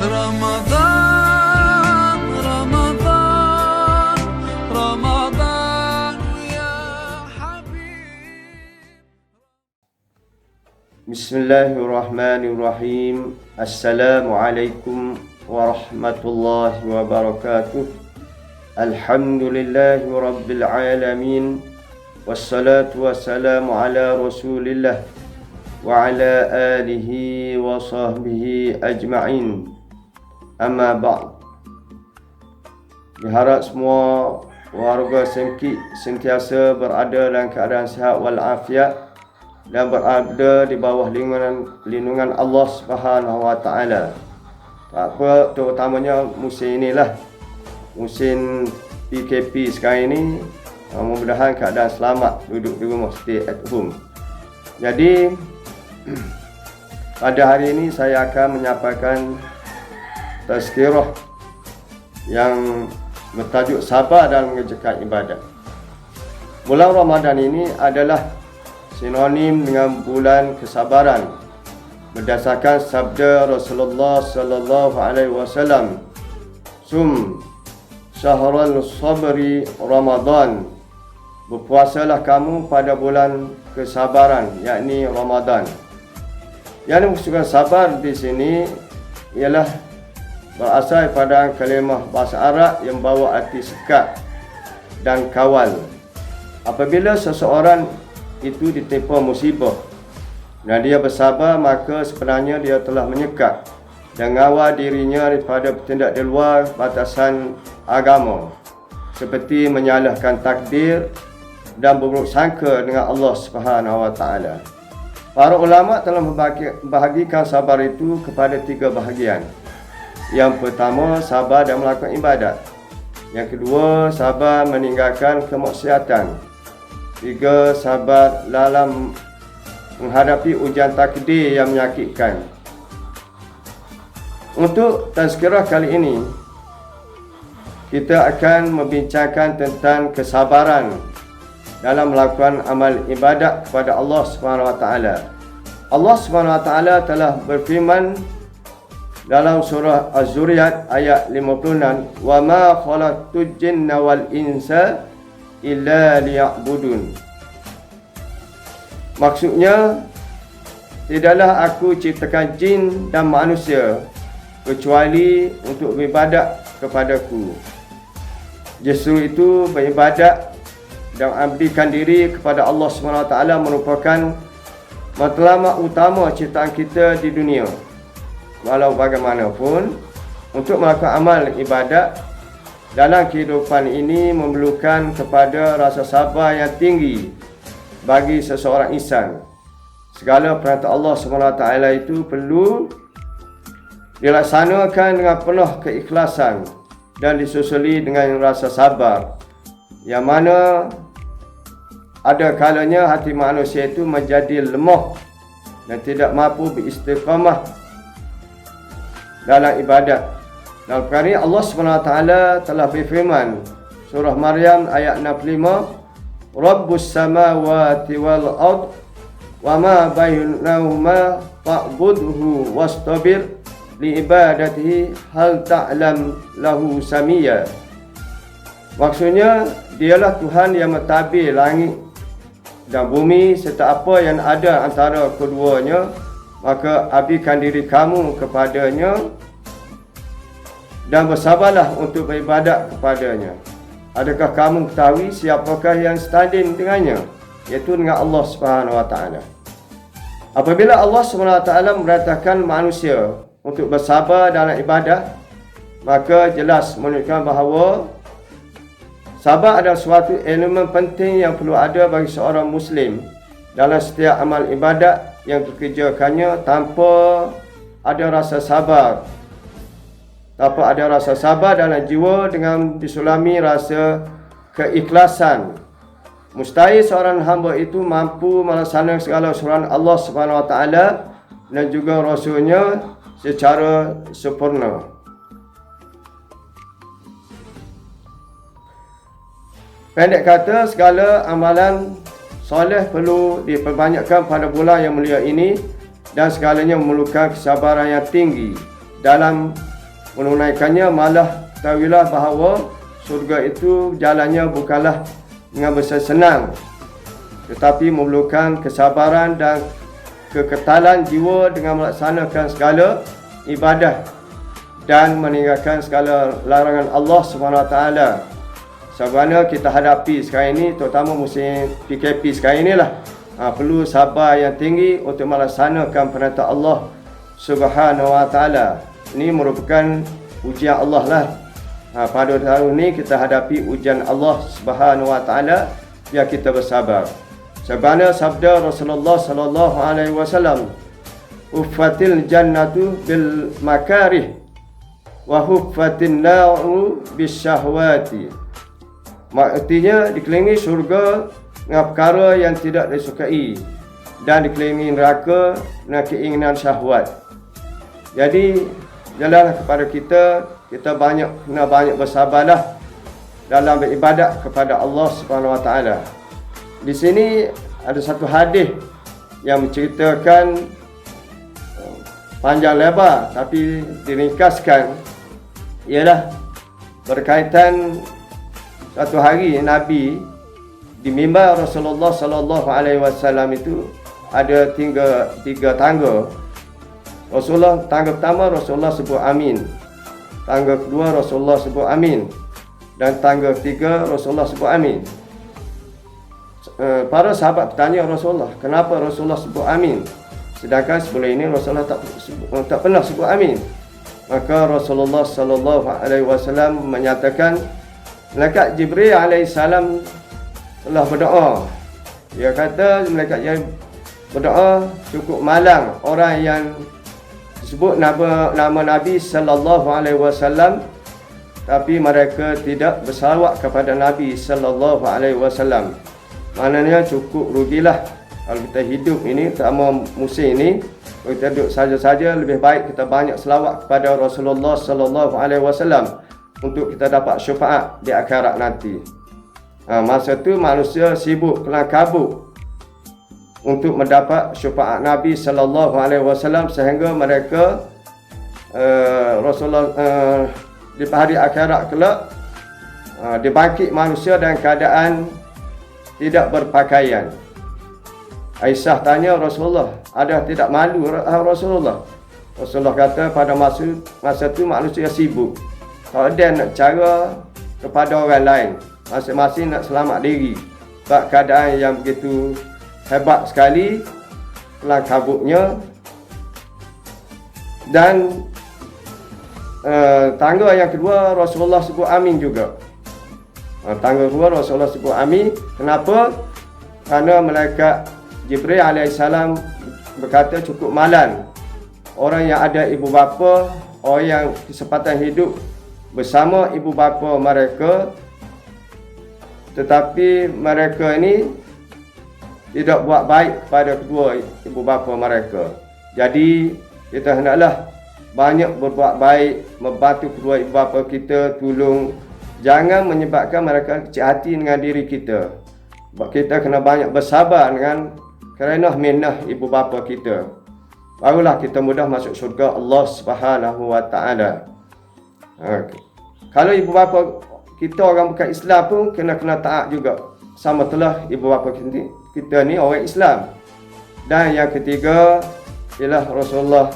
رمضان رمضان رمضان يا حبيب. Bismillahirrahmanirrahim. Assalamualaikum warahmatullahi wabarakatuh. Alhamdulillahi rabbil alamin. Wassalatu wassalamu ala rasulillah wa ala alihi wa sahbihi ajma'in. Amma ba'd. Diharap semua warga Sengkit sentiasa berada dalam keadaan sihat walafiat dan berada di bawah lindungan Allah Subhanahu wa taala. Tak apa, terutamanya musim inilah, musim PKP sekarang ini. Mudah-mudahan keadaan selamat, duduk di rumah, stay at home. Jadi pada hari ini saya akan menyampaikan tazkirah yang bertajuk sabar dalam mengerjakan ibadat. Bulan Ramadan ini adalah sinonim dengan bulan kesabaran berdasarkan sabda Rasulullah sallallahu alaihi wasallam, "Sum syahrul sabri Ramadan." Berpuasalah kamu pada bulan kesabaran, yakni Ramadan. Yang dimaksudkan sabar di sini ialah berasal pada kalimah bahasa Arab yang bawa arti sekat dan kawal. Apabila seseorang itu ditimpa musibah dan dia bersabar, maka sebenarnya dia telah menyekat dan mengawal dirinya daripada bertindak di luar batasan agama, seperti menyalahkan takdir dan berburuk sangka dengan Allah Subhanahu wa taala. Para ulama telah membahagikan sabar itu kepada 3 bahagian. Yang pertama, sabar dalam melakukan ibadat. Yang kedua, sabar meninggalkan kemaksiatan. 3, sabar dalam menghadapi ujian takdir yang menyakitkan. Untuk tazkirah kali ini, kita akan membincangkan tentang kesabaran dalam melakukan amal ibadat kepada Allah Subhanahu wa taala. Allah Subhanahu wa taala telah berfirman dalam surah Az-Zuriyat ayat 56, "Wa ma khalaqtul jinna wal insa illa liya'budun." Maksudnya, tidaklah aku ciptakan jin dan manusia kecuali untuk beribadat kepadaku. Justru itu, beribadat dan abdikan diri kepada Allah SWT merupakan matlamat utama ciptaan kita di dunia. Walau bagaimanapun, untuk melakukan amal ibadat dalam kehidupan ini memerlukan kepada rasa sabar yang tinggi bagi seseorang insan. Segala perintah Allah SWT itu perlu dilaksanakan dengan penuh keikhlasan dan disusuli dengan rasa sabar, yang mana ada kalanya hati manusia itu menjadi lemah dan tidak mampu beristiqamah dalam ibadat. Dalam perkara ini Allah SWT telah berfirman, surah Maryam ayat 65, "Rabbus samawati wal ard wa ma bainahuma fa'budhu wastabir li ibadatihi hal ta'lam lahu samiyya." Maksudnya, dialah Tuhan yang mentadbir langit dan bumi serta apa yang ada antara keduanya, maka abdikan diri kamu kepadanya dan bersabarlah untuk beribadat kepadanya. Adakah kamu ketahui siapakah yang standing dengannya, iaitu dengan Allah Subhanahu wa taala. Apabila Allah Subhanahu wa taala memerintahkan manusia untuk bersabar dalam ibadat, maka jelas menunjukkan bahawa sabar adalah suatu elemen penting yang perlu ada bagi seorang Muslim dalam setiap amal ibadat yang dikerjakannya. Tanpa ada rasa sabar dalam jiwa dengan disulami rasa keikhlasan, mustahil seorang hamba itu mampu melaksanakan segala suruhan Allah Subhanahu wa taala dan juga Rasulnya secara sempurna. Pendek kata, segala amalan soleh perlu diperbanyakkan pada bulan yang mulia ini dan segalanya memerlukan kesabaran yang tinggi dalam menunaikannya, malah ketahuilah bahawa surga itu jalannya bukanlah dengan bersenang, tetapi memerlukan kesabaran dan keketalan jiwa dengan melaksanakan segala ibadah dan meninggalkan segala larangan Allah SWT. Sebagaimana kita hadapi sekarang ini, terutama musim PKP sekarang inilah, perlu sabar yang tinggi untuk melaksanakan perintah Allah SWT. Ini merupakan ujian Allah lah. Pada tahun ini kita hadapi ujian Allah SWT, biar kita bersabar. Sebagaimana sabda Rasulullah sallallahu alaihi wasallam, "Uffatil jannatu bil makarih wa huffatin naru bis syahwati." Maksudnya dikelilingi syurga dengan perkara yang tidak disukai dan dikelilingi neraka dengan keinginan syahwat. Jadi jalanlah kepada kita kena banyak bersabarlah dalam beribadat kepada Allah Subhanahu Wa Taala. Di sini ada satu hadis yang menceritakan panjang lebar tapi diringkaskan, ialah berkaitan satu hari Nabi di mimbar Rasulullah sallallahu alaihi wasallam itu ada tiga tangga. Tangga pertama Rasulullah sebut amin. Tangga kedua Rasulullah sebut amin. Dan tangga ketiga Rasulullah sebut amin. Para sahabat bertanya Rasulullah, kenapa Rasulullah sebut amin? Sedangkan sebelum ini Rasulullah tak pernah sebut amin. Maka Rasulullah sallallahu alaihi wasallam menyatakan, malaikat Jibril alaihissalam telah berdoa. Dia kata malaikat Jibril berdoa cukup malang orang yang disebut nama Nabi sallallahu alaihi wasallam tapi mereka tidak bersalawat kepada Nabi sallallahu alaihi wasallam. Maknanya cukup rugilah kalau kita hidup ini, terutama musim ini, kalau kita duduk saja-saja, lebih baik kita banyak selawat kepada Rasulullah sallallahu alaihi wasallam untuk kita dapat syafaat di akhirat nanti. Masa tu manusia sibuk kelang kabut untuk mendapat syafaat Nabi sallallahu alaihi wasallam, sehingga mereka Rasulullah di hari akhirat kelak dibangkit manusia dalam keadaan tidak berpakaian. Aisyah tanya Rasulullah, ada tidak malu Rasulullah? Rasulullah kata pada masa tu manusia sibuk. Kalau dia nak cara kepada orang lain, masing-masing nak selamat diri. Sebab keadaan yang begitu hebat sekali, kelang kabutnya. Dan tangga yang kedua Rasulullah sebut amin juga. Tangga kedua Rasulullah sebut amin. Kenapa? Kerana malaikat Jibril alaihissalam berkata cukup malang orang yang ada ibu bapa, orang yang kesempatan hidup bersama ibu bapa mereka, tetapi mereka ini tidak buat baik kepada kedua ibu bapa mereka. Jadi kita hendaklah banyak berbuat baik, membantu kedua ibu bapa kita, tolong. Jangan menyebabkan mereka kecil hati dengan diri kita. Sebab kita kena banyak bersabar kerana minah ibu bapa kita. Barulah kita mudah masuk syurga Allah Subhanahu Wa Taala. Kalau ibu bapa kita orang bukan Islam pun kena taat juga. Sama telah ibu bapa kita ni orang Islam. Dan yang ketiga ialah Rasulullah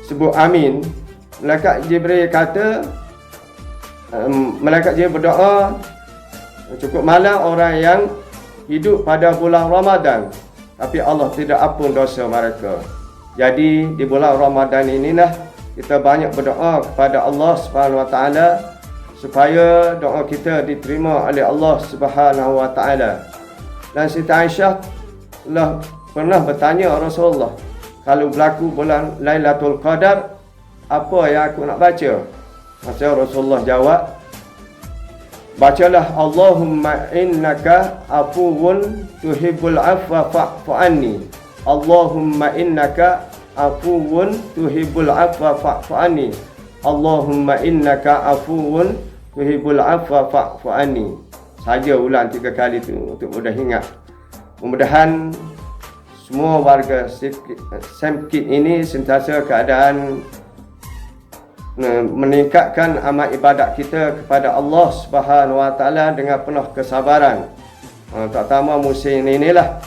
sebut amin. Malaikat Jibril kata, malaikat Jibril berdoa, cukup malang orang yang hidup pada bulan Ramadan tapi Allah tidak ampun dosa mereka. Jadi di bulan Ramadan inilah kita banyak berdoa kepada Allah Subhanahu Wa Taala supaya doa kita diterima oleh Allah Subhanahu Wa Taala. Dan Siti Aisyah telah pernah bertanya Rasulullah, kalau berlaku bulan Lailatul Qadar, apa yang aku nak baca? Maka Rasulullah jawab, bacalah Allahumma innaka afuwun tuhibbul afwa fa'fu anni. Allahumma innaka afuwun tuhibbul afwa fa'fu anni. Allahumma innaka afuwun tuhibbul afwa fa'fu anni. Saja ulang 3 kali tu untuk mudah ingat. Mudah-mudahan semua warga Semkit ini sentiasa keadaan meningkatkan amal ibadat kita kepada Allah Subhanahu Wa Taala dengan penuh kesabaran. Terutama musim inilah.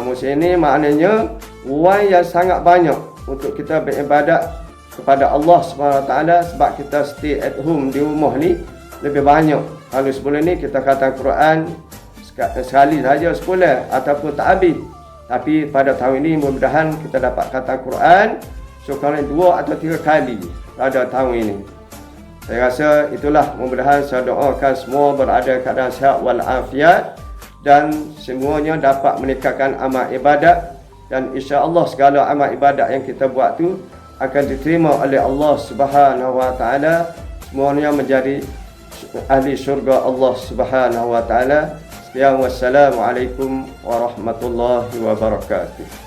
Musim ini maknanya wang yang sangat banyak untuk kita beribadat kepada Allah Subhanahu Wa Taala, sebab kita stay at home di rumah ni lebih banyak. Kalau sebelum ni kita khatam Quran sekali saja sebulan ataupun tak habis. Tapi pada tahun ini mudah-mudahan kita dapat khatam Quran sekurang 2 atau 3 kali pada tahun ini. Saya rasa itulah, mudah-mudahan saya doakan semua berada keadaan sihat walafiat dan semuanya dapat meningkatkan amal ibadat, dan insya-Allah segala amal ibadat yang kita buat tu akan diterima oleh Allah Subhanahu Wa Taala, semuanya menjadi ahli syurga Allah Subhanahu Wa Taala. Sekian, wassalamualaikum warahmatullahi wabarakatuh.